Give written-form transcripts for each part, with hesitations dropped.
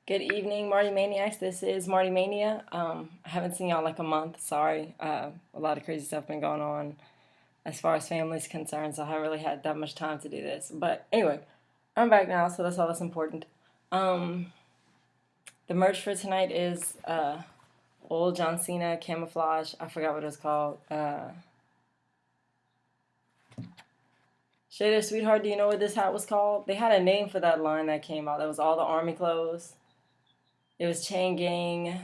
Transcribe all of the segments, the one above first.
Good evening, MartiManiacs. This is MartiMania. I haven't seen y'all in like a month. Sorry. A lot of crazy stuff been going on as far as family's concerned, so I haven't really had that much time to do this. But anyway, I'm back now, so that's all that's important. Um, the merch for tonight is old John Cena camouflage. I forgot what it's called. Shader Sweetheart, do you know what this hat was called? They had a name for that line that came out. That was all the army clothes. It was Chain Gang.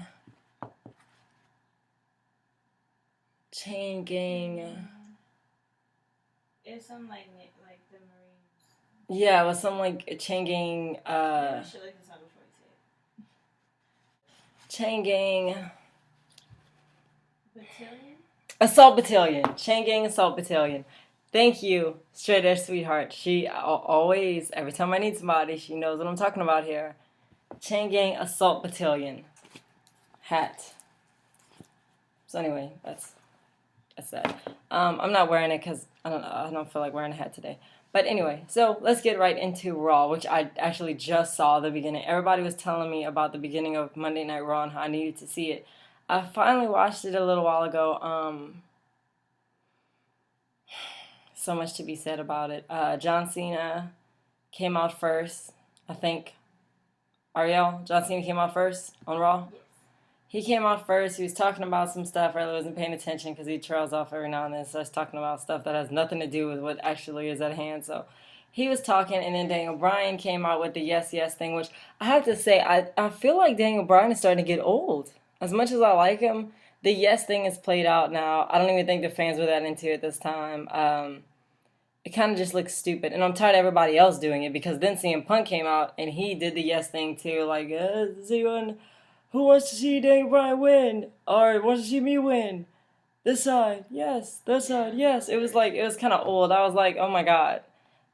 Chain Gang. It's some like the Marines. Yeah, it was some like Chain Gang. I should like this out before you say Chain Gang. it. Battalion. Assault Battalion. Chain Gang Assault Battalion. Thank you, Straight Edge Sweetheart. She always, every time I need somebody, she knows what I'm talking about here. Chain Gang Assault Battalion hat. So anyway, that's that. I'm not wearing it because I don't feel like wearing a hat today. But anyway, so let's get right into Raw, which I actually just saw the beginning. Everybody was telling me about the beginning of Monday Night Raw and how I needed to see it. I finally watched it a little while ago. So much to be said about it. John Cena came out first. I think Ariel, John Cena came out first on Raw. Yes. He came out first. He was talking about some stuff. I really wasn't paying attention because he trails off every now and then. Starts talking about stuff that has nothing to do with what actually is at hand. So he was talking, and then Daniel Bryan came out with the yes, yes thing, which I have to say, I feel like Daniel Bryan is starting to get old. As much as I like him, the yes thing is played out now. I don't even think the fans were that into it this time. It kind of just looks stupid. And I'm tired of everybody else doing it because then CM Punk came out and he did the yes thing too. Like, is anyone who wants to see Daniel Bryan win? Or wants to see me win? This side, yes. This side, yes. It was kind of old. I was like, oh my God.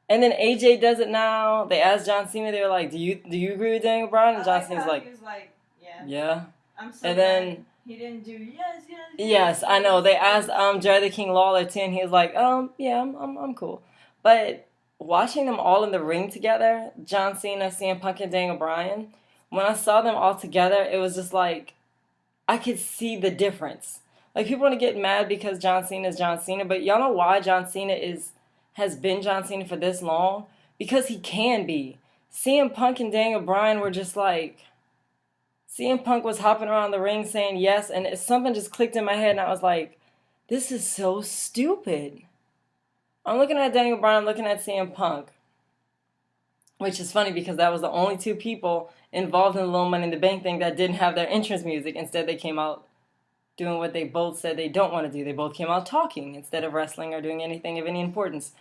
And then AJ does it now. They asked John Cena, they were like, do you agree with Daniel Bryan? And John Cena's like, he was like, yeah. Yeah. I'm so And glad then he didn't do yes, yes, yes. yes, I know. They asked Jerry the King Lawler too, and he was like, yeah, I'm cool. But watching them all in the ring together, John Cena, CM Punk, and Daniel Bryan, when I saw them all together, it was just like I could see the difference. Like people want to get mad because John Cena is John Cena, but y'all know why John Cena has been John Cena for this long? Because he can be. CM Punk and Daniel Bryan were just like CM Punk was hopping around the ring saying yes, and something just clicked in my head, and I was like, this is so stupid. I'm looking at Daniel Bryan, I'm looking at CM Punk, which is funny because that was the only two people involved in the Little Money in the Bank thing that didn't have their entrance music. Instead, they came out doing what they both said they don't want to do. They both came out talking instead of wrestling or doing anything of any importance.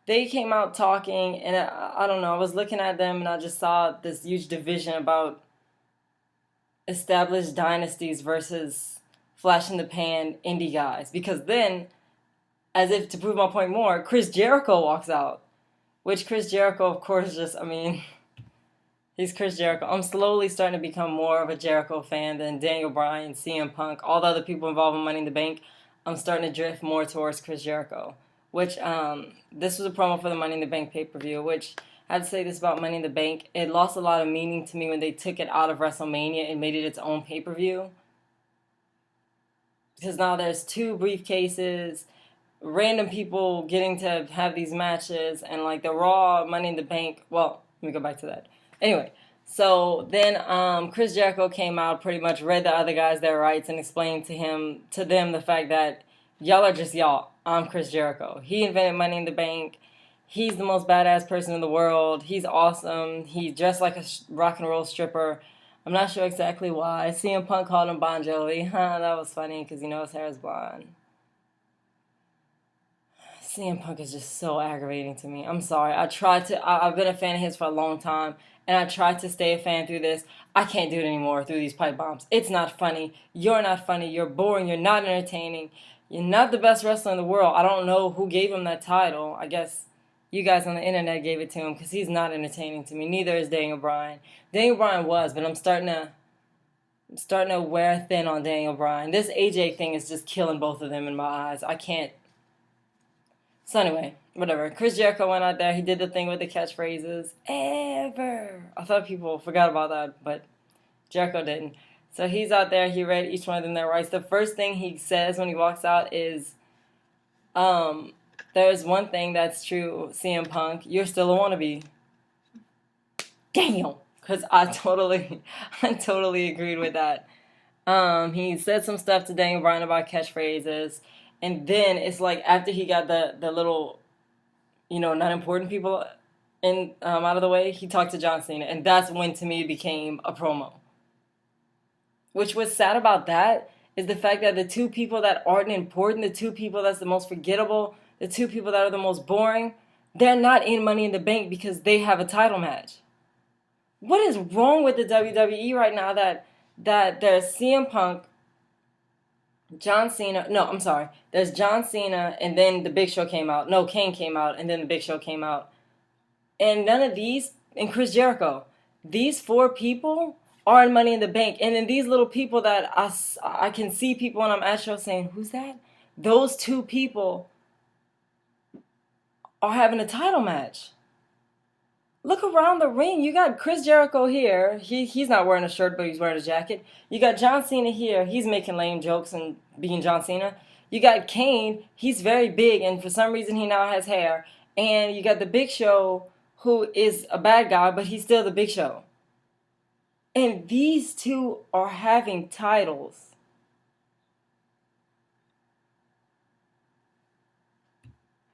They came out talking, and I don't know, I was looking at them, and I just saw this huge division about established dynasties versus flash in the pan indie guys. Because then, as if to prove my point more, Chris Jericho walks out. Which Chris Jericho, of course, he's Chris Jericho. I'm slowly starting to become more of a Jericho fan than Daniel Bryan, CM Punk, all the other people involved in Money in the Bank. I'm starting to drift more towards Chris Jericho. Which, this was a promo for the Money in the Bank pay-per-view, which I had to say this about Money in the Bank. It lost a lot of meaning to me when they took it out of WrestleMania and made it its own pay-per-view. Because now there's two briefcases, random people getting to have these matches, and like the Raw Money in the Bank. Well, let me go back to that. Anyway, so then Chris Jericho came out, pretty much read the other guys their rights and explained to them the fact that y'all are just y'all. I'm Chris Jericho. He invented Money in the Bank. He's the most badass person in the world. He's awesome. He's dressed like a rock and roll stripper. I'm not sure exactly why. CM Punk called him Bon Jovi. That was funny because his hair is blonde. CM Punk is just so aggravating to me. I'm sorry. I've been a fan of his for a long time, and I tried to stay a fan through this. I can't do it anymore through these pipe bombs. It's not funny. You're not funny. You're boring. You're not entertaining. You're not the best wrestler in the world. I don't know who gave him that title. I guess you guys on the internet gave it to him because he's not entertaining to me. Neither is Daniel Bryan. Daniel Bryan was, but I'm starting to wear thin on Daniel Bryan. This AJ thing is just killing both of them in my eyes. I can't. So anyway, whatever. Chris Jericho went out there. He did the thing with the catchphrases. Ever. I thought people forgot about that, but Jericho didn't. So he's out there. He read each one of them their rights. The first thing he says when he walks out is, "There's one thing that's true, CM Punk. You're still a wannabe." Damn, because I totally agreed with that. He said some stuff to Daniel Bryan about catchphrases, and then it's like after he got the little, not important people out of the way, he talked to John Cena, and that's when to me it became a promo. Which was sad about that is the fact that the two people that aren't important, the two people that's the most forgettable, the two people that are the most boring, they're not in Money in the Bank because they have a title match. What is wrong with the WWE right now that there's CM Punk, John Cena, no, I'm sorry, there's John Cena and then the Big Show came out. No, Kane came out and then the Big Show came out. And none of these, and Chris Jericho, these four people are in Money in the Bank. And then these little people that I can see people when I'm at shows saying, who's that? Those two people are having a title match. Look around the ring. You got Chris Jericho here. He's not wearing a shirt, but he's wearing a jacket. You got John Cena here. He's making lame jokes and being John Cena. You got Kane. He's very big, and for some reason he now has hair. And you got the Big Show, who is a bad guy, but he's still the Big Show. And these two are having titles.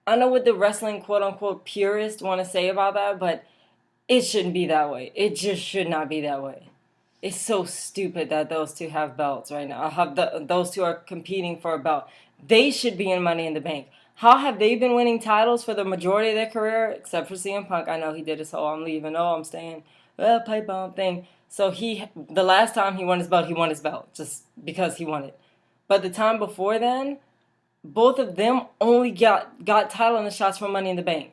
I know what the wrestling quote-unquote purists want to say about that, but it shouldn't be that way. It just should not be that way. It's so stupid that those two have belts right now. Those two are competing for a belt. They should be in Money in the Bank. How have they been winning titles for the majority of their career? Except for CM Punk. I know he did his whole I'm leaving, oh, I'm staying, pipe bomb thing. So the last time he won his belt just because he won it. But the time before then, both of them only got title in the shots for Money in the Bank.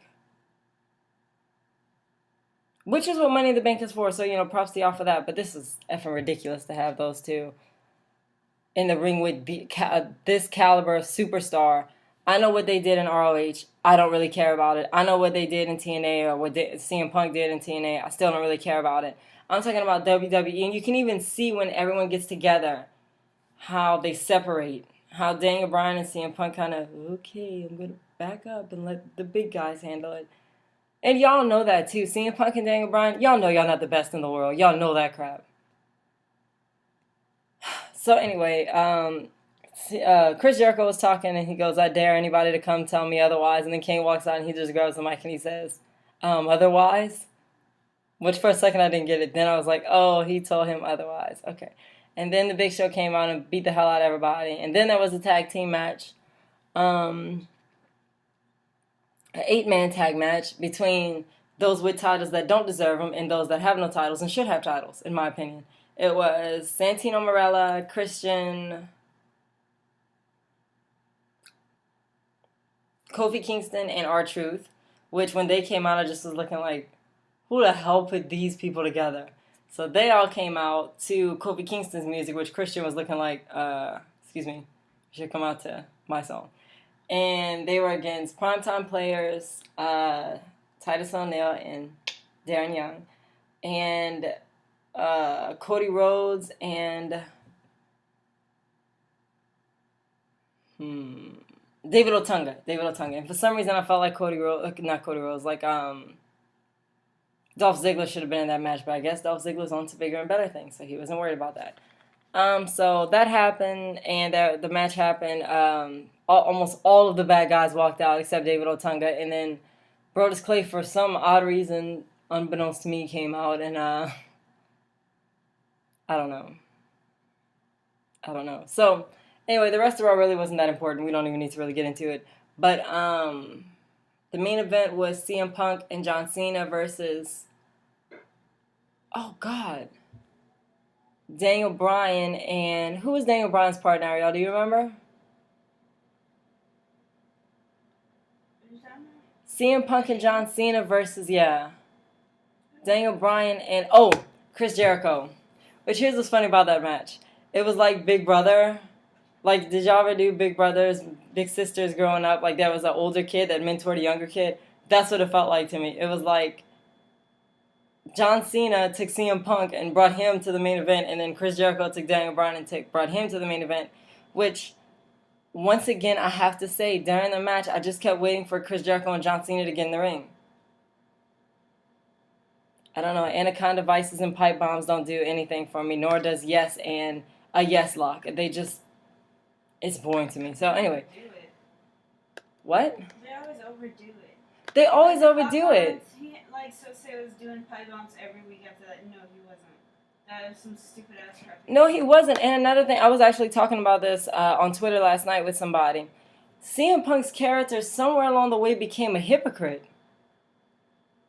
Which is what Money in the Bank is for, so, props to y'all for that. But this is effing ridiculous to have those two in the ring with this caliber of superstar. I know what they did in ROH. I don't really care about it. I know what they did in TNA or what CM Punk did in TNA. I still don't really care about it. I'm talking about WWE, and you can even see when everyone gets together how they separate. How Daniel Bryan and CM Punk kind of, okay, I'm going to back up and let the big guys handle it. And y'all know that too. CM Punk and Daniel Bryan, y'all know y'all not the best in the world. Y'all know that crap. So anyway, Chris Jericho was talking and he goes, I dare anybody to come tell me otherwise. And then Kane walks out and he just grabs the mic and he says, otherwise? Which for a second I didn't get it. Then I was like, oh, he told him otherwise. Okay. And then the Big Show came out and beat the hell out of everybody. And then there was a tag team match. An 8-man tag match between those with titles that don't deserve them and those that have no titles and should have titles, in my opinion. It was Santino Marella, Christian, Kofi Kingston, and R-Truth, which when they came out, I just was looking like, who the hell put these people together? So they all came out to Kofi Kingston's music, which Christian was looking like, excuse me, should come out to my song. And they were against Primetime Players, Titus O'Neil and Darren Young, and Cody Rhodes and David Otunga. And for some reason I felt like Dolph Ziggler should have been in that match, but I guess Dolph Ziggler's on to bigger and better things, so he wasn't worried about that. So that happened, and the match happened. Almost all of the bad guys walked out except David Otunga, and then Brodus Clay, for some odd reason, unbeknownst to me, came out, and I don't know. So anyway, the rest of Raw really wasn't that important. We don't even need to really get into it. But the main event was CM Punk and John Cena versus, oh God, Daniel Bryan. And who was Daniel Bryan's partner, y'all? Do you remember? CM Punk and John Cena versus, Daniel Bryan and, Chris Jericho. Which here's what's funny about that match. It was like Big Brother. Like, did y'all ever do Big Brothers, Big Sisters growing up? Like, there was an older kid that mentored a younger kid. That's what it felt like to me. It was like John Cena took CM Punk and brought him to the main event, and then Chris Jericho took Daniel Bryan and brought him to the main event, which, once again, I have to say, during the match, I just kept waiting for Chris Jericho and John Cena to get in the ring. I don't know, anaconda vices and pipe bombs don't do anything for me, nor does yes and a yes lock. They just, it's boring to me. So anyway. What? They always overdo it. They always overdo it. Like, Sose was doing pipe bombs every week after that. No, he wasn't. That was some stupid ass crap. No, he wasn't. And another thing, I was actually talking about this on Twitter last night with somebody. CM Punk's character somewhere along the way became a hypocrite.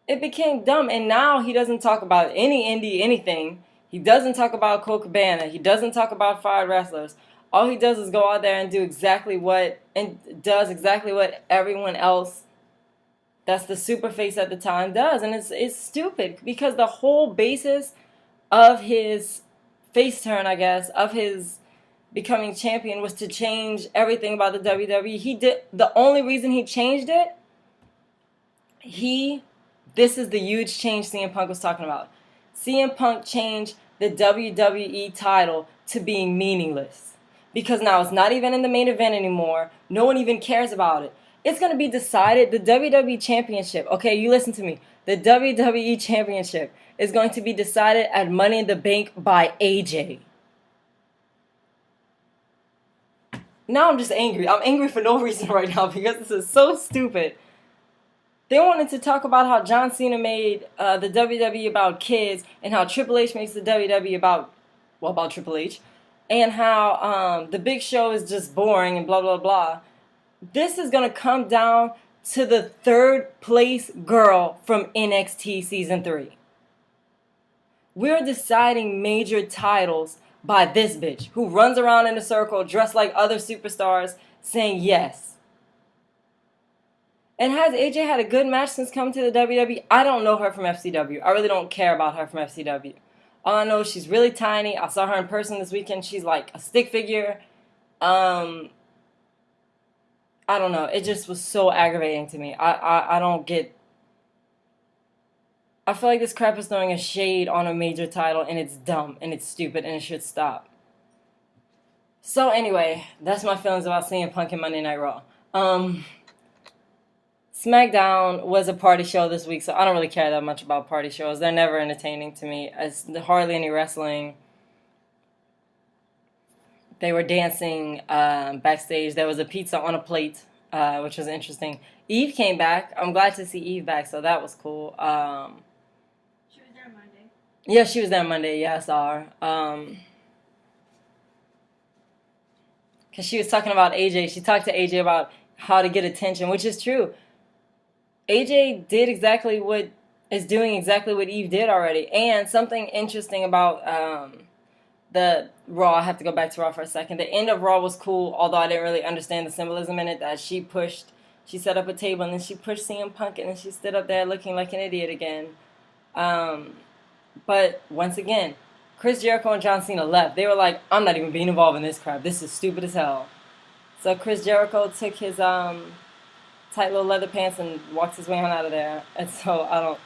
It became dumb, and now he doesn't talk about any indie anything. He doesn't talk about Colt Cabana. He doesn't talk about fired wrestlers. All he does is go out there and does exactly what everyone else that's the super face at the time does. And it's stupid because the whole basis of his face turn, I guess, of his becoming champion was to change everything about the WWE. The only reason he changed it, this is the huge change CM Punk was talking about. CM Punk changed the WWE title to being meaningless. Because now it's not even in the main event anymore. No one even cares about it. It's going to be decided, the WWE Championship, okay, you listen to me. The WWE Championship is going to be decided at Money in the Bank by AJ. Now I'm just angry. I'm angry for no reason right now because this is so stupid. They wanted to talk about how John Cena made the WWE about kids and how Triple H makes the WWE about Triple H. And how the Big Show is just boring and blah, blah, blah. This is going to come down to the third place girl from NXT Season 3. We're deciding major titles by this bitch who runs around in a circle dressed like other superstars saying yes. And has AJ had a good match since coming to the WWE? I don't know her from FCW. I really don't care about her from FCW. All I know is she's really tiny. I saw her in person this weekend. She's like a stick figure. I don't know. It just was so aggravating to me. I don't get... I feel like this crap is throwing a shade on a major title, and it's dumb, and it's stupid, and it should stop. So anyway, that's my feelings about CM Punk and Monday Night Raw. SmackDown was a party show this week, so I don't really care that much about party shows. They're never entertaining to me. It's hardly any wrestling. They were dancing backstage. There was a pizza on a plate, which was interesting. Eve came back. I'm glad to see Eve back, so that was cool. She was there Monday. Yeah, she was there Monday. Yeah, I saw her. Because she was talking about AJ. She talked to AJ about how to get attention, which is true. AJ did exactly what is doing exactly what Eve did already. And something interesting about the Raw, I have to go back to Raw for a second. The end of Raw was cool, although I didn't really understand the symbolism in it, that she set up a table and then she pushed CM Punk and then she stood up there looking like an idiot again. But once again, Chris Jericho and John Cena left. They were like, I'm not even being involved in this crap. This is stupid as hell. So Chris Jericho took his tight little leather pants and walked his way on out of there. And so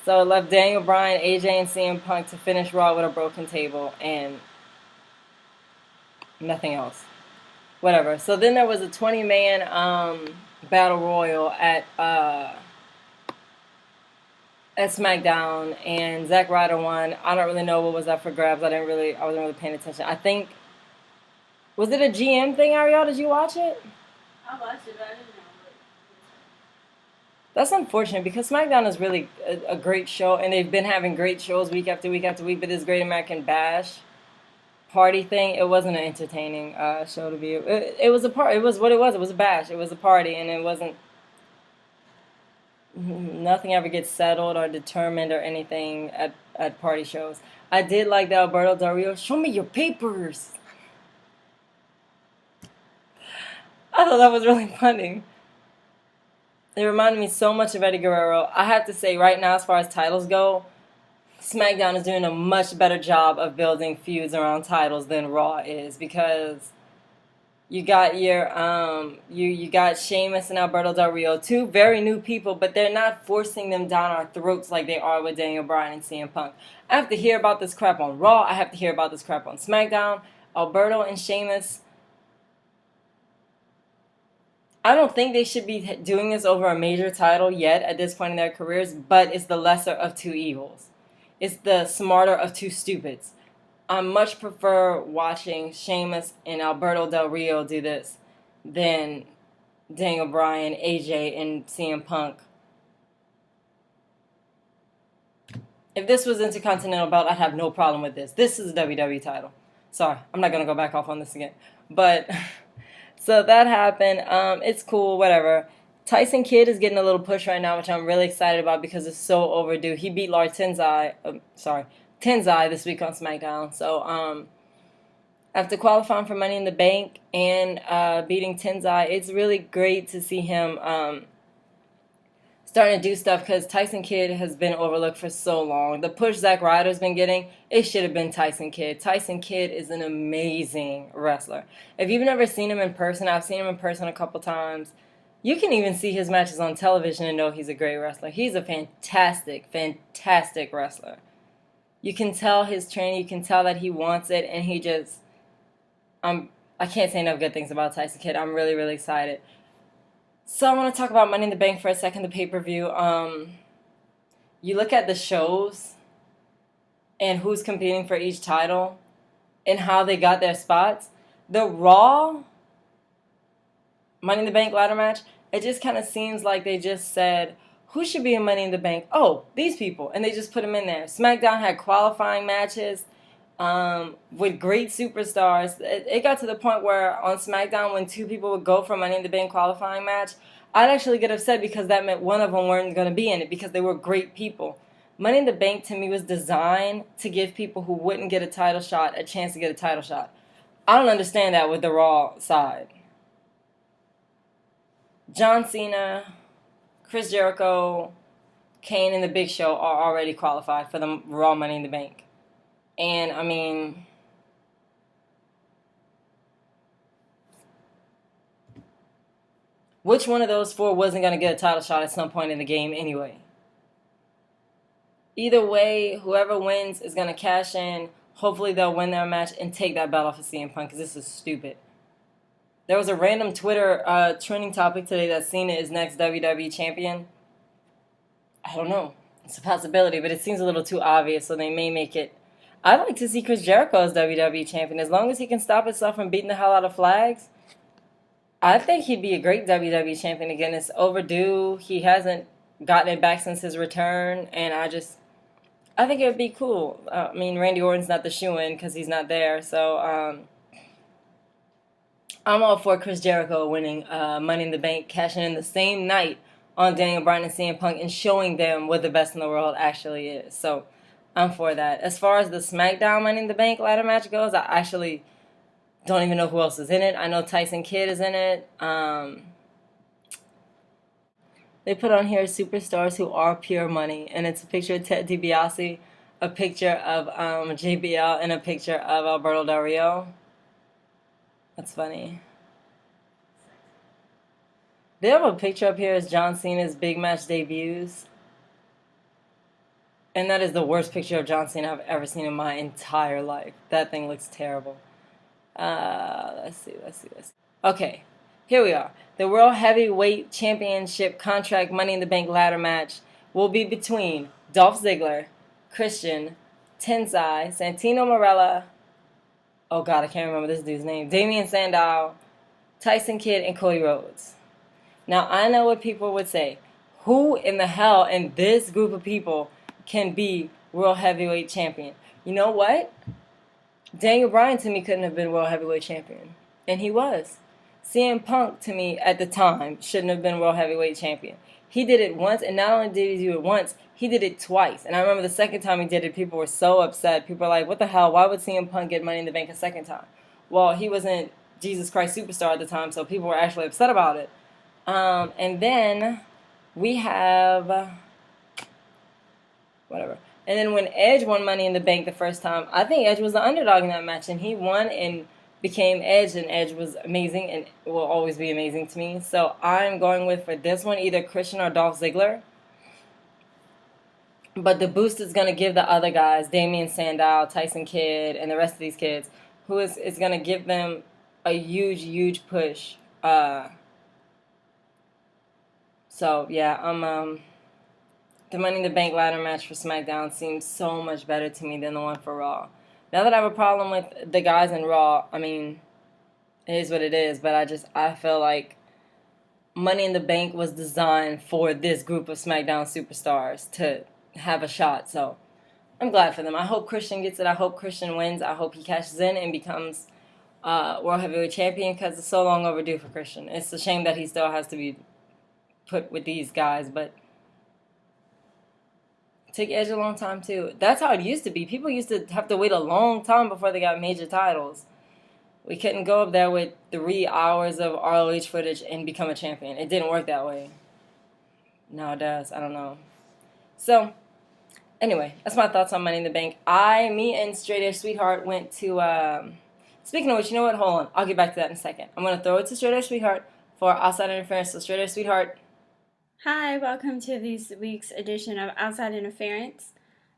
it left Daniel Bryan, AJ, and CM Punk to finish Raw with a broken table and nothing else. Whatever. So then there was a 20-man battle royal at SmackDown, and Zack Ryder won. I don't really know what was up for grabs. I wasn't really paying attention. I think, was it a GM thing, Ariel? Did you watch it? I watched it, but I didn't know. That's unfortunate because SmackDown is really a great show, and they've been having great shows week after week after week. But this Great American Bash party thing, it wasn't an entertaining show to be. It was a party. It was what it was. It was a bash. It was a party, and it wasn't. Nothing ever gets settled or determined or anything at party shows. I did like the Alberto Del Rio. Show me your papers. I thought that was really funny. It reminded me so much of Eddie Guerrero. I have to say, right now, as far as titles go, SmackDown is doing a much better job of building feuds around titles than Raw is, because You got you got Sheamus and Alberto Del Rio, two very new people, but they're not forcing them down our throats like they are with Daniel Bryan and CM Punk. I have to hear about this crap on Raw. I have to hear about this crap on SmackDown. Alberto and Sheamus, I don't think they should be doing this over a major title yet at this point in their careers, but it's the lesser of two evils. It's the smarter of two stupids. I much prefer watching Sheamus and Alberto Del Rio do this than Daniel Bryan, AJ, and CM Punk. If this was Intercontinental Belt, I'd have no problem with this. This is a WWE title. Sorry, I'm not going to go back off on this again. But, so that happened. It's cool, whatever. Tyson Kidd is getting a little push right now, which I'm really excited about because it's so overdue. He beat Lars Tenzai, Tenzai this week on SmackDown. So, after qualifying for Money in the Bank and beating Tenzai, it's really great to see him starting to do stuff because Tyson Kidd has been overlooked for so long. The push Zack Ryder's been getting, it should have been Tyson Kidd. Tyson Kidd is an amazing wrestler. If you've never seen him in person, I've seen him in person a couple times. You can even see his matches on television and know he's a great wrestler. He's a fantastic, fantastic wrestler. You can tell his training, you can tell that he wants it, and he just, I can't say enough good things about Tyson Kidd. I'm really, really excited. So I want to talk about Money in the Bank for a second, the pay-per-view. You look at the shows and who's competing for each title and how they got their spots. The Raw Money in the Bank ladder match, it just kind of seems like they just said, who should be in Money in the Bank? Oh, these people. And they just put them in there. SmackDown had qualifying matches with great superstars. It got to the point where on SmackDown, when two people would go for Money in the Bank qualifying match, I'd actually get upset because that meant one of them weren't going to be in it because they were great people. Money in the Bank to me was designed to give people who wouldn't get a title shot a chance to get a title shot. I don't understand that with the Raw side. John Cena, Chris Jericho, Kane, and The Big Show are already qualified for the Raw Money in the Bank. And, I mean, which one of those four wasn't going to get a title shot at some point in the game anyway? Either way, whoever wins is going to cash in. Hopefully they'll win their match and take that belt off of CM Punk because this is stupid. There was a random Twitter trending topic today that Cena is next WWE champion. I don't know. It's a possibility, but it seems a little too obvious, so they may make it. I'd like to see Chris Jericho as WWE champion. As long as he can stop himself from beating the hell out of Flags, I think he'd be a great WWE champion again. It's overdue. He hasn't gotten it back since his return, and I think it would be cool. I mean, Randy Orton's not the shoo-in because he's not there, so I'm all for Chris Jericho winning Money in the Bank, cashing in the same night on Daniel Bryan and CM Punk and showing them what the best in the world actually is. So I'm for that. As far as the SmackDown Money in the Bank ladder match goes, I actually don't even know who else is in it. I know Tyson Kidd is in it. They put on here superstars who are pure money, and it's a picture of Ted DiBiase, a picture of JBL, and a picture of Alberto Del Rio. That's funny. They have a picture up here as John Cena's big match debuts. And that is the worst picture of John Cena I've ever seen in my entire life. That thing looks terrible. Let's see. Okay, here we are. The World Heavyweight Championship Contract Money in the Bank ladder match will be between Dolph Ziggler, Christian, Tenzai, Santino Marella, oh god, I can't remember this dude's name, Damian Sandow, Tyson Kidd, and Cody Rhodes. Now, I know what people would say. Who in the hell in this group of people can be World Heavyweight Champion? You know what? Daniel Bryan, to me, couldn't have been World Heavyweight Champion. And he was. CM Punk, to me, at the time, shouldn't have been World Heavyweight Champion. He did it once, and not only did he do it once, he did it twice. And I remember the second time he did it, people were so upset. People were like, what the hell? Why would CM Punk get Money in the Bank a second time? Well, he wasn't Jesus Christ Superstar at the time, so people were actually upset about it. And then we have... whatever. And then when Edge won Money in the Bank the first time, I think Edge was the underdog in that match, and he won, and became Edge, and Edge was amazing and will always be amazing to me. So I'm going with, for this one, either Christian or Dolph Ziggler. But the boost is going to give the other guys, Damian Sandow, Tyson Kidd, and the rest of these kids, who is going to give them a huge, huge push. So yeah, the Money in the Bank ladder match for SmackDown seems so much better to me than the one for Raw. Not that I have a problem with the guys in Raw. I mean, it is what it is. But I feel like Money in the Bank was designed for this group of SmackDown superstars to have a shot. So I'm glad for them. I hope Christian gets it. I hope Christian wins. I hope he cashes in and becomes World Heavyweight Champion, because it's so long overdue for Christian. It's a shame that he still has to be put with these guys, but it took Edge a long time too. That's how it used to be. People used to have to wait a long time before they got major titles. We couldn't go up there with 3 hours of ROH footage and become a champion. It didn't work that way. Now it does. I don't know. So, anyway, that's my thoughts on Money in the Bank. Me and Straight Edge Sweetheart went to, speaking of which, you know what? Hold on. I'll get back to that in a second. I'm going to throw it to Straight Edge Sweetheart for Outside Interference. So, Straight Edge Sweetheart. Hi, welcome to this week's edition of Outside Interference.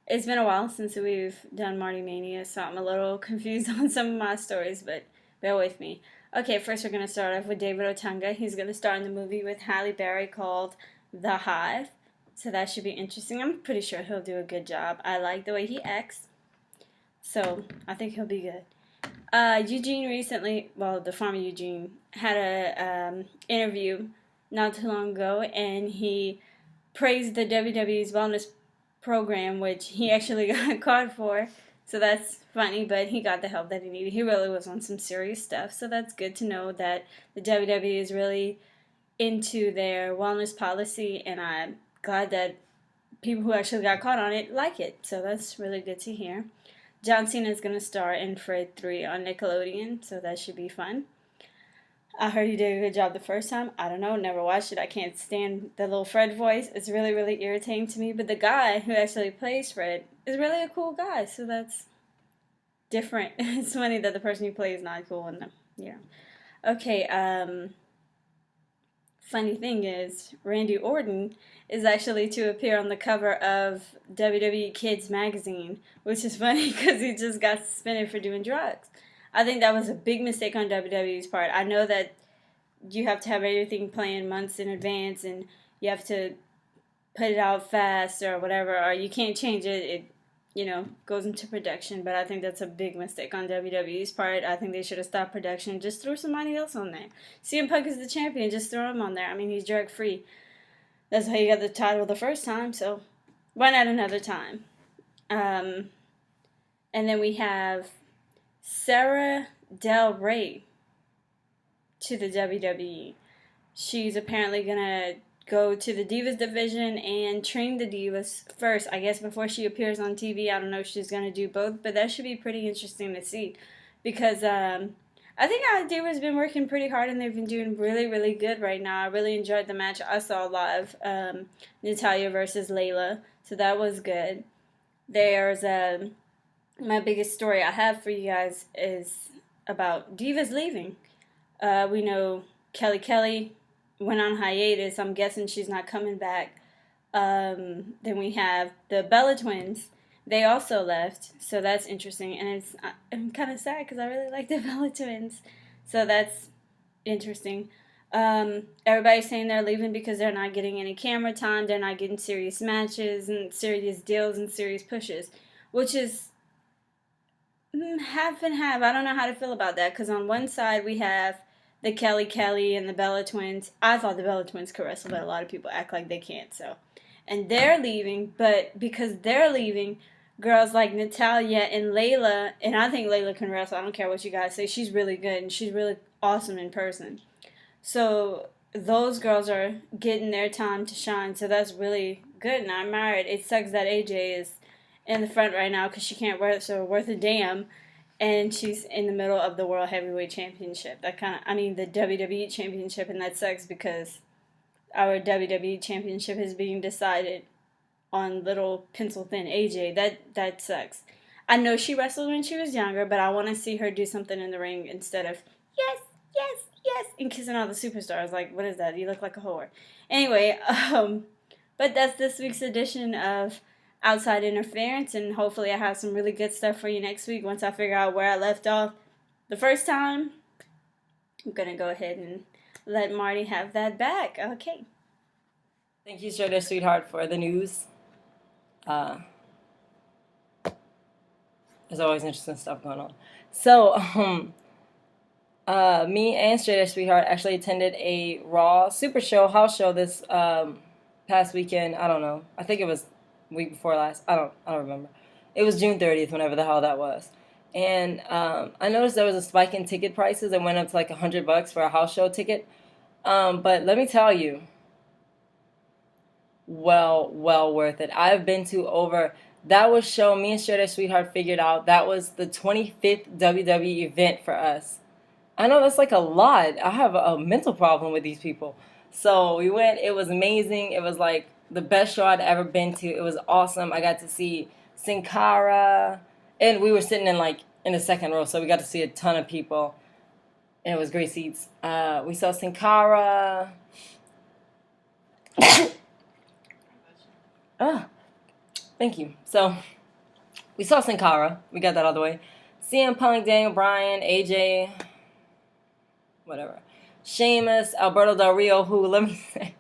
It's been a while since we've done MartiMania, so I'm a little confused on some of my stories, but bear with me. Okay, first we're going to start off with David Otunga. He's going to star in the movie with Halle Berry called The Hive, so that should be interesting. I'm pretty sure he'll do a good job. I like the way he acts, so I think he'll be good. Eugene recently, well, the farmer Eugene, had a interview not too long ago, and he praised the WWE's wellness program, which he actually got caught for. So that's funny, but he got the help that he needed. He really was on some serious stuff, so that's good to know that the WWE is really into their wellness policy, and I'm glad that people who actually got caught on it like it. So that's really good to hear. John Cena is going to star in Fred 3 on Nickelodeon, so that should be fun. I heard he did a good job the first time. I don't know, never watched it. I can't stand the little Fred voice. It's really, really irritating to me. But the guy who actually plays Fred is really a cool guy, so that's different. It's funny that the person who plays is not cool. And yeah. Okay, funny thing is, Randy Orton is actually to appear on the cover of WWE Kids magazine, which is funny because he just got suspended for doing drugs. I think that was a big mistake on WWE's part. I know that you have to have everything planned months in advance, and you have to put it out fast or whatever, or you can't change it. It, goes into production. But I think that's a big mistake on WWE's part. I think they should have stopped production. Just throw somebody else on there. CM Punk is the champion. Just throw him on there. I mean, he's drug-free. That's how you got the title the first time, so why not another time? And then we have Sarah Del Rey to the WWE. She's apparently gonna go to the Divas division and train the Divas first, I guess, before she appears on TV. I don't know if she's gonna do both, but that should be pretty interesting to see, because I think our Divas been working pretty hard, and they've been doing really, really good right now. I really enjoyed the match I saw live, Natalya versus Layla, so that was good. There's my biggest story I have for you guys is about Divas leaving. We know Kelly went on hiatus. I'm guessing she's not coming back. Then we have the Bella Twins. They also left, so that's interesting. And I'm kind of sad because I really like the Bella Twins. So that's interesting. Everybody's saying they're leaving because they're not getting any camera time. They're not getting serious matches and serious deals and serious pushes, which is half and half. I don't know how to feel about that, because on one side we have the Kelly and the Bella Twins. I thought the Bella Twins could wrestle, but a lot of people act like they can't. So, and they're leaving, but because they're leaving, girls like Natalya and Layla, and I think Layla can wrestle. I don't care what you guys say. She's really good, and she's really awesome in person. So those girls are getting their time to shine. So that's really good, and I admire it. It sucks that AJ is in the front right now because she can't wrestle worth a damn, and she's in the middle of the World Heavyweight Championship. The WWE Championship, and that sucks because our WWE Championship is being decided on little pencil thin AJ. That sucks. I know she wrestled when she was younger, but I want to see her do something in the ring instead of yes, yes, yes, and kissing all the superstars. Like, what is that? You look like a whore. Anyway, but that's this week's edition of Outside Interference, and hopefully I have some really good stuff for you next week once I figure out where I left off the first time. I'm gonna go ahead and let Marty have that back. Okay. Thank you, Shredder Sweetheart, for the news. There's always interesting stuff going on. So, me and Straight Edge Sweetheart actually attended a Raw Super Show house show this past weekend. I don't know. I think it was week before last. I don't remember. It was June 30th, whenever the hell that was. And I noticed there was a spike in ticket prices. It went up to like $100 for a house show ticket. But let me tell you, well worth it. I've been to over. That was show me and Straight Edge Sweetheart figured out that was the 25th WWE event for us. I know that's like a lot. I have a mental problem with these people. So we went. It was amazing. It was like the best show I'd ever been to. It was awesome. I got to see Sin Cara, and we were sitting in the second row, so we got to see a ton of people. And it was great seats. We saw Sin Cara. Thank you. So we saw Sin Cara. We got that all the way. CM Punk, Daniel Bryan, AJ, whatever. Sheamus, Alberto Del Rio, who, let me say,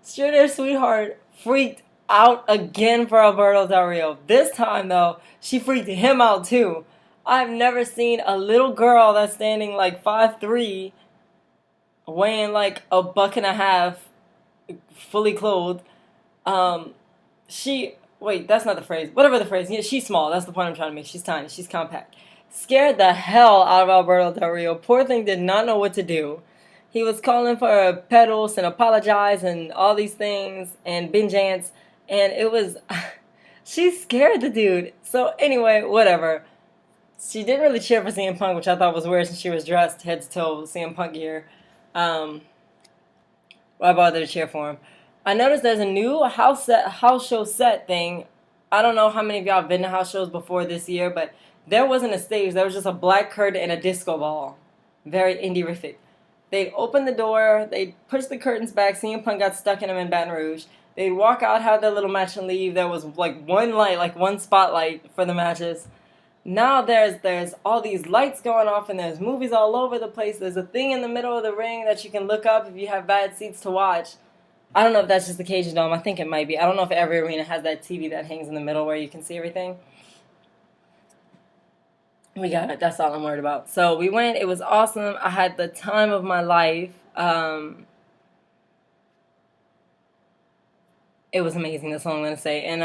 Straight Edge Sweetheart freaked out again for Alberto Del Rio. This time, though, she freaked him out, too. I've never seen a little girl that's standing like 5'3", weighing like a buck and a half, fully clothed. Wait, that's not the phrase. Whatever the phrase. Yeah, she's small. That's the point I'm trying to make. She's tiny. She's compact. Scared the hell out of Alberto Del Rio. Poor thing did not know what to do. He was calling for pedals and apologize and all these things and vengeance. And it was, she scared the dude. So anyway, whatever. She didn't really cheer for CM Punk, which I thought was weird since she was dressed head to toe with CM Punk gear. Why bother to cheer for him? I noticed there's a new house show set thing. I don't know how many of y'all have been to house shows before this year, but there wasn't a stage. There was just a black curtain and a disco ball. Very indie-rific. They'd open the door. They'd push the curtains back. CM Punk got stuck in them in Baton Rouge. They'd walk out, have their little match, and leave. There was like one light, like one spotlight for the matches. Now there's all these lights going off, and there's movies all over the place. There's a thing in the middle of the ring that you can look up if you have bad seats to watch. I don't know if that's just the Cajun Dome. I think it might be. I don't know if every arena has that TV that hangs in the middle where you can see everything. We got it. That's all I'm worried about. So we went. It was awesome. I had the time of my life. It was amazing. That's all I'm going to say. And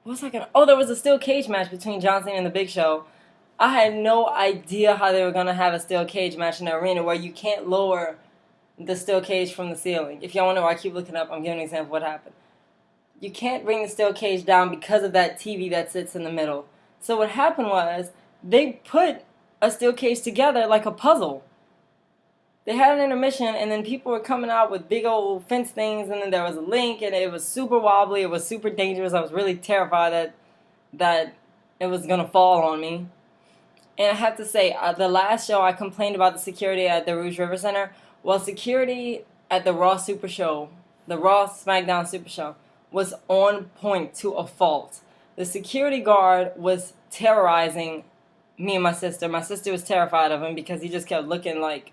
what was I going to... Oh, there was a steel cage match between John Cena and The Big Show. I had no idea how they were going to have a steel cage match in the arena where you can't lower the steel cage from the ceiling. If y'all want to know, I keep looking up. I'm giving an example of what happened. You can't bring the steel cage down because of that TV that sits in the middle. So what happened was they put a steel cage together like a puzzle. They had an intermission, and then people were coming out with big old fence things, and then there was a link, and it was super wobbly. It was super dangerous. I was really terrified that it was going to fall on me. And I have to say, the last show I complained about the security at the Rouge River Center. Well, security at the Raw Super Show, the Raw SmackDown Super Show, was on point to a fault. The security guard was terrorizing me and my sister. My sister was terrified of him because he just kept looking like...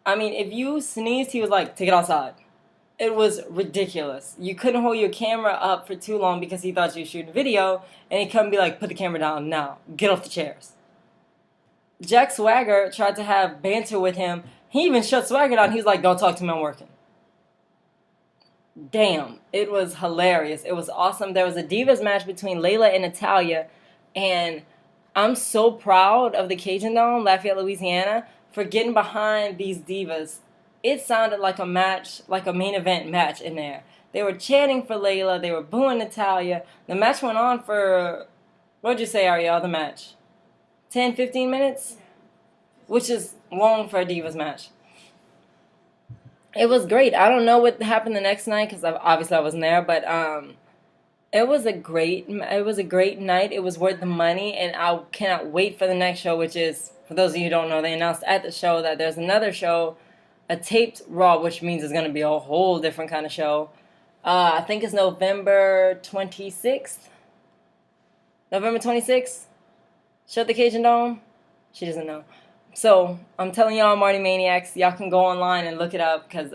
I mean, if you sneezed, he was like, take it outside. It was ridiculous. You couldn't hold your camera up for too long because he thought you were shooting video, and he'd come and be like, put the camera down now. Get off the chairs. Jack Swagger tried to have banter with him. He even shut Swagger down. He was like, don't talk to me, I'm working. Damn. It was hilarious. It was awesome. There was a Divas match between Layla and Natalya, and I'm so proud of the Cajun Dome, Lafayette, Louisiana, for getting behind these divas. It sounded like a match, like a main event match in there. They were chanting for Layla. They were booing Natalya. The match went on for, what'd you say, Ariel, the match? 10, 15 minutes? Which is long for a divas match. It was great. I don't know what happened the next night because obviously I wasn't there, but It was a great night. It was worth the money, and I cannot wait for the next show, which is, for those of you who don't know, they announced at the show that there's another show, a taped Raw, which means it's going to be a whole different kind of show. I think it's November 26th. November 26th? Show at the Cajun Dome? She doesn't know. So, I'm telling y'all, Marty Maniacs, y'all can go online and look it up, because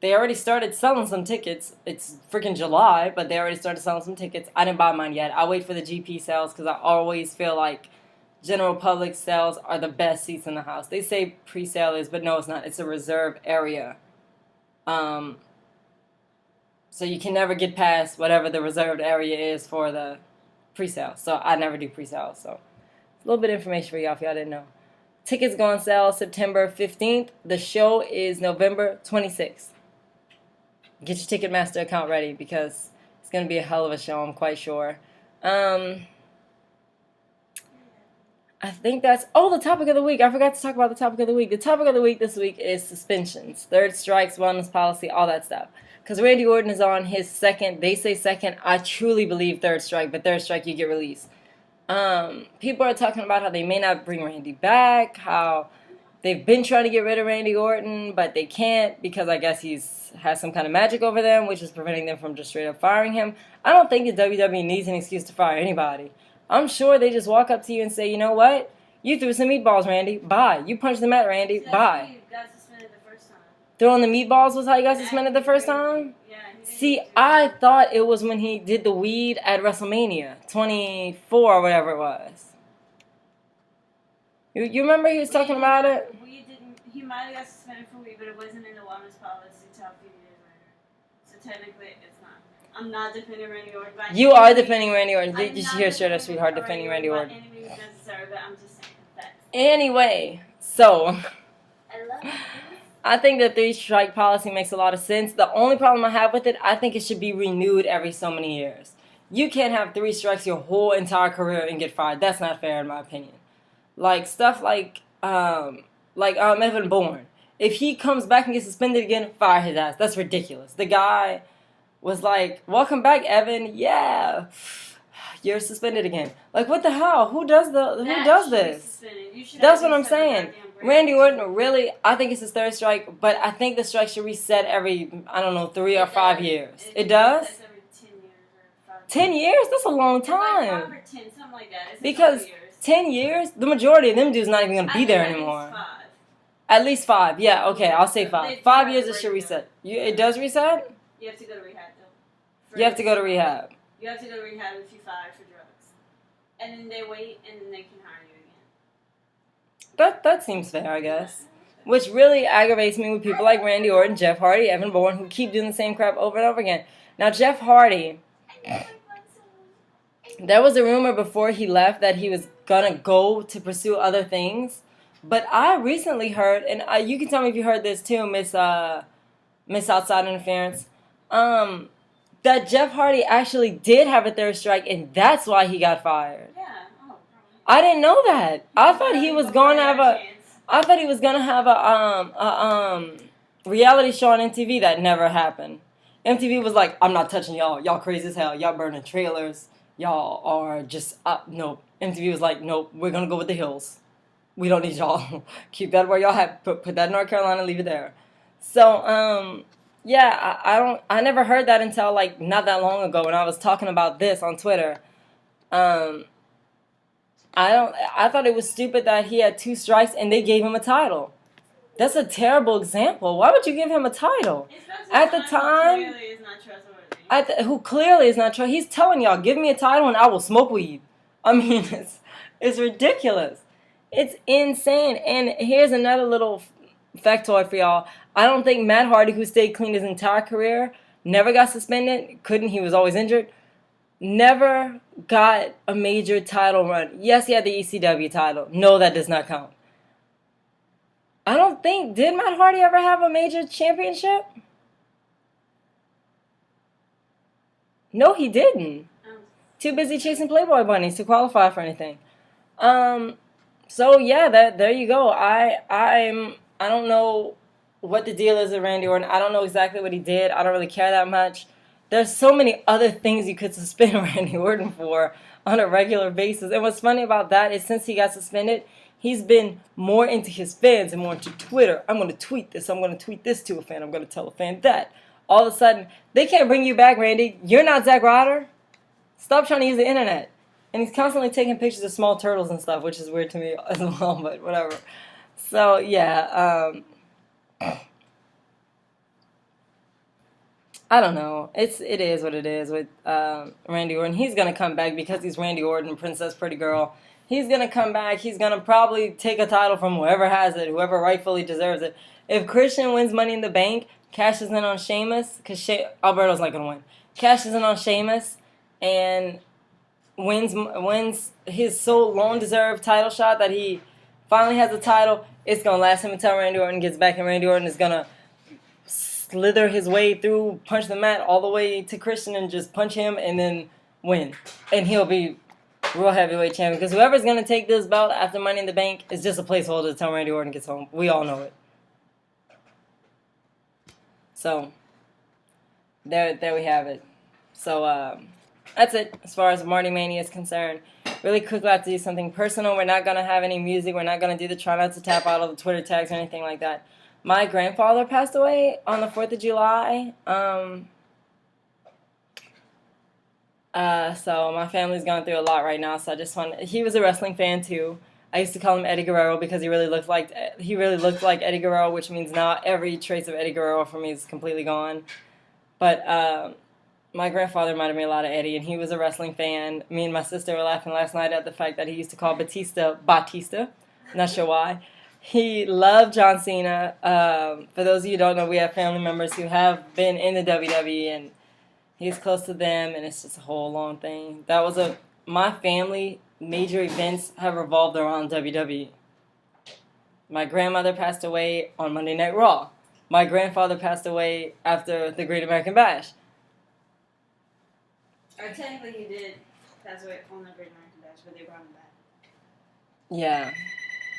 they already started selling some tickets. It's freaking July, but they already started selling some tickets. I didn't buy mine yet. I wait for the GP sales because I always feel like general public sales are the best seats in the house. They say pre-sale is, but no, it's not. It's a reserved area. Um, so you can never get past whatever the reserved area is for the pre-sale. So I never do pre-sale. So a little bit of information for y'all if y'all didn't know. Tickets go on sale September 15th. The show is November 26th. Get your Ticketmaster account ready because it's going to be a hell of a show, I'm quite sure. I think that's... Oh, the topic of the week. I forgot to talk about the topic of the week. The topic of the week this week is suspensions. Third strikes, wellness policy, all that stuff. Because Randy Orton is on his second... They say second. I truly believe third strike, but third strike, you get released. People are talking about how they may not bring Randy back, how they've been trying to get rid of Randy Orton, but they can't because I guess has some kind of magic over them, which is preventing them from just straight up firing him. I don't think the WWE needs an excuse to fire anybody. I'm sure they just walk up to you and say, you know what? You threw some meatballs, Randy. Bye. You punched them at Randy. Bye. You got suspended the first time. Throwing the meatballs was how you got suspended the first time? Yeah. See, I thought it was when he did the weed at WrestleMania 24 or whatever it was. You remember he was talking about it? We didn't. He might have got suspended for weed, but it wasn't in the wellness policy until a few years later. So technically, it's not. I'm not defending Randy Orton. You are defending Randy Orton. Did you hear Straight Up Sweetheart defending Randy Orton? Any means necessary, but I'm just saying that. Anyway, so I love it. I think the three strike policy makes a lot of sense. The only problem I have with it, I think it should be renewed every so many years. You can't have three strikes your whole entire career and get fired. That's not fair in my opinion. Like stuff like Evan Bourne. If he comes back and gets suspended again, fire his ass. That's ridiculous. The guy was like, welcome back, Evan. Yeah. You're suspended again. Like, what the hell? Who does this? That's what I'm saying. Randy Orton, really, I think it's his third strike, but I think the strike should reset every, I don't know, 3 or 5 years. It does? It's every 10 years or 5 years. 10 years? That's a long It's like 5 time. or 10, something like that. It's Because 5 years. 10 years, the majority of them dudes not even going to be there anymore. At least 5. Yeah, okay, I'll say 5. 5 years it should reset. It does reset? You have to go to rehab, though. You have to go to rehab. You have to go to rehab if you fire for drugs. And then they wait, and then they can hire you again. That seems fair, I guess. Which really aggravates me with people like Randy Orton, Jeff Hardy, Evan Bourne, who keep doing the same crap over and over again. Now, Jeff Hardy, there was a rumor before he left that he was going to go to pursue other things. But I recently heard, and you can tell me if you heard this too, Miss Outside Interference, that Jeff Hardy actually did have a third strike, and that's why he got fired. Yeah. Oh, I didn't know that. I thought he was going to have a reality show on MTV. That never happened. MTV was like, I'm not touching y'all. Y'all crazy as hell. Y'all burning trailers. Y'all are just nope. MTV was like, nope. We're gonna go with the hills. We don't need y'all. Keep that where y'all have. Put that in North Carolina. Leave it there. So yeah, I never heard that until like not that long ago when I was talking about this on Twitter. I thought it was stupid that he had 2 strikes and they gave him a title. That's a terrible example. Why would you give him a title? At the time, who clearly is not trustworthy. He's telling y'all, give me a title and I will smoke weed. I mean, it's ridiculous. It's insane. And here's another little factoid for y'all. I don't think Matt Hardy, who stayed clean his entire career, never got suspended. He was always injured. Never got a major title run. Yes, he had the ECW title. No, that does not count. I don't think... Did Matt Hardy ever have a major championship? No, he didn't. Too busy chasing Playboy bunnies to qualify for anything. So yeah, there you go. I don't know what the deal is with Randy Orton. I don't know exactly what he did. I don't really care that much. there's so many other things you could suspend Randy Orton for on a regular basis. And what's funny about that is since he got suspended, he's been more into his fans and more into Twitter. I'm going to tweet this. I'm going to tweet this to a fan. I'm going to tell a fan that. All of a sudden, they can't bring you back, Randy. You're not Zack Ryder. Stop trying to use the internet. And he's constantly taking pictures of small turtles and stuff, which is weird to me as well, but whatever. So, yeah. I don't know. It is what it is with Randy Orton. He's gonna come back because he's Randy Orton, Princess Pretty Girl. He's gonna come back. He's gonna probably take a title from whoever has it, whoever rightfully deserves it. If Christian wins Money in the Bank, cashes in on Sheamus, because Alberto's not gonna win. Cashes in on Sheamus and wins his so long deserved title shot that he finally has a title. It's gonna last him until Randy Orton gets back, and Randy Orton is gonna slither his way through, punch the mat all the way to Christian and just punch him and then win. And he'll be World Heavyweight Champion. Because whoever's going to take this belt after Money in the Bank is just a placeholder until Randy Orton gets home. We all know it. So, there we have it. So, that's it as far as MartiMania is concerned. Really quickly, I have to do something personal. We're not going to have any music. We're not going to do the try not to tap out of the Twitter tags or anything like that. My grandfather passed away on the 4th of July. So my family's going through a lot right now. So I just he was a wrestling fan too. I used to call him Eddie Guerrero because he really looked like Eddie Guerrero, which means now every trace of Eddie Guerrero for me is completely gone. But my grandfather reminded me a lot of Eddie, and he was a wrestling fan. Me and my sister were laughing last night at the fact that he used to call Batista. Not sure why. He loved John Cena. For those of you who don't know, we have family members who have been in the WWE, and he's close to them, and it's just a whole long thing. My family major events have revolved around WWE. My grandmother passed away on Monday Night Raw. My grandfather passed away after the Great American Bash. Or technically he did pass away on the Great American Bash, but they brought him back. Yeah,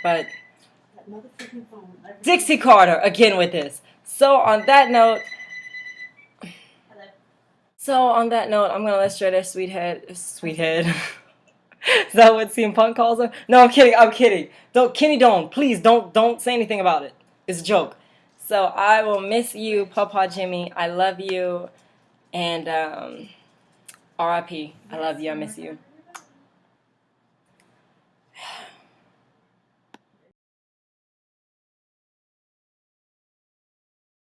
but Motherfucking phone. Dixie Carter again with this. So on that note, I'm gonna let straight her sweethead. Is that what CM Punk calls her? No, I'm kidding. Please don't say anything about it. It's a joke. So I will miss you, Papa Jimmy. I love you, and R.I.P. I love you. I miss you.